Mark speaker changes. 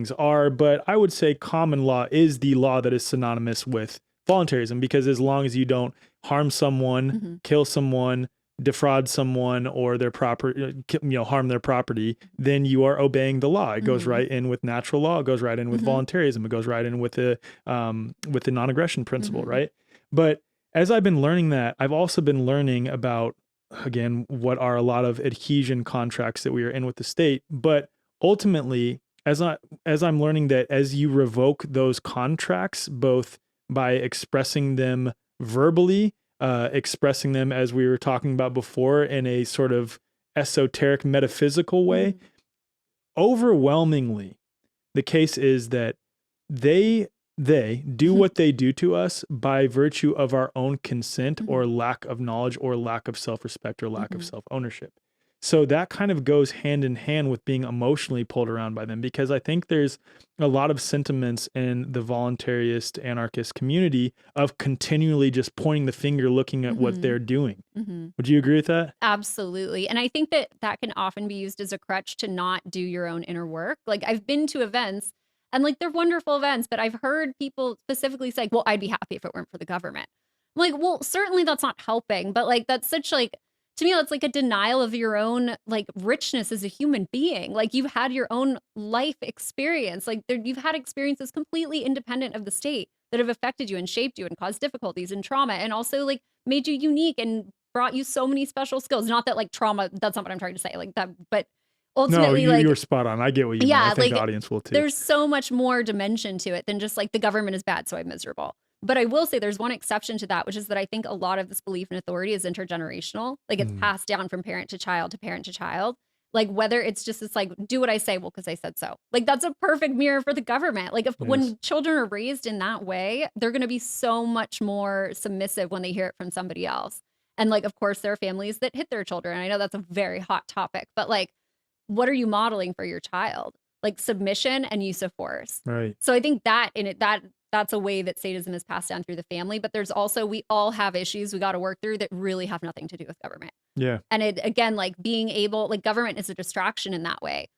Speaker 1: are, but I would say common law is the law that is synonymous with voluntarism, because as long as you don't harm someone,
Speaker 2: Mhm.
Speaker 1: kill someone, defraud someone, or their harm their property, then you are obeying the law. It goes
Speaker 2: Mhm.
Speaker 1: right in with natural law. It goes right in with
Speaker 2: Mhm.
Speaker 1: voluntarism. It goes right in with the non-aggression principle,
Speaker 2: Mhm.
Speaker 1: right? But as I've been learning that, I've also been learning about, again, what are a lot of adhesion contracts that we are in with the state. But ultimately, as I'm learning that as you revoke those contracts, both by expressing them verbally, expressing them, as we were talking about before, in a sort of esoteric metaphysical way,
Speaker 2: Mhm.
Speaker 1: overwhelmingly the case is that they they do what they do to us by virtue of our own consent,
Speaker 2: Mhm.
Speaker 1: or lack of knowledge, or lack of self-respect, or lack of
Speaker 2: Mhm.
Speaker 1: self-ownership. So that kind of goes hand in hand with being emotionally pulled around by them, because I think there's a lot of sentiments in the voluntarist anarchist community of continually just pointing the finger, looking at what they're
Speaker 2: Mhm.
Speaker 1: doing.
Speaker 2: Mhm.
Speaker 1: Would you agree with that?
Speaker 2: Absolutely. And I think that that can often be used as a crutch to not do your own inner work. Like I've been to events and like they're wonderful events, but I've heard people specifically say, well, I'd be happy if it weren't for the government. I'm like, well, certainly that's not helping, but like that's such like to me, that's like a denial of your own like richness as a human being. Like you've had your own life experience. Like you've had experiences completely independent of the state that have affected you and shaped you and caused difficulties and trauma and also like made you unique and brought you so many special skills. Not that like trauma, that's not what I'm trying to say, like that, but
Speaker 1: No,
Speaker 2: ultimately,
Speaker 1: you
Speaker 2: like,
Speaker 1: were spot on. I get what you mean. I
Speaker 2: yeah,
Speaker 1: think the
Speaker 2: like
Speaker 1: audience will too.
Speaker 2: there's so much more dimension to it than just like the government is bad, so I'm miserable. But I will say there's one exception to that, which is that I think a lot of this belief in authority is intergenerational. Like it's
Speaker 1: Mm,
Speaker 2: passed down from parent to child to parent to child. Like whether it's just this like, do what I say, well, because I said so. Like that's a perfect mirror for the government. Like if
Speaker 1: yes.
Speaker 2: when children are raised in that way, they're gonna be so much more submissive when they hear it from somebody else. And like, of course, there are families that hit their children. I know that's a very hot topic, but like what are you modeling for your child? Like submission and use of force.
Speaker 1: Right.
Speaker 2: So I think that in it that's a way that sadism is passed down through the family, but there's also we all have issues we got to work through that really have nothing to do with government.
Speaker 1: Yeah.
Speaker 2: And it again like being able like government is a distraction in that way.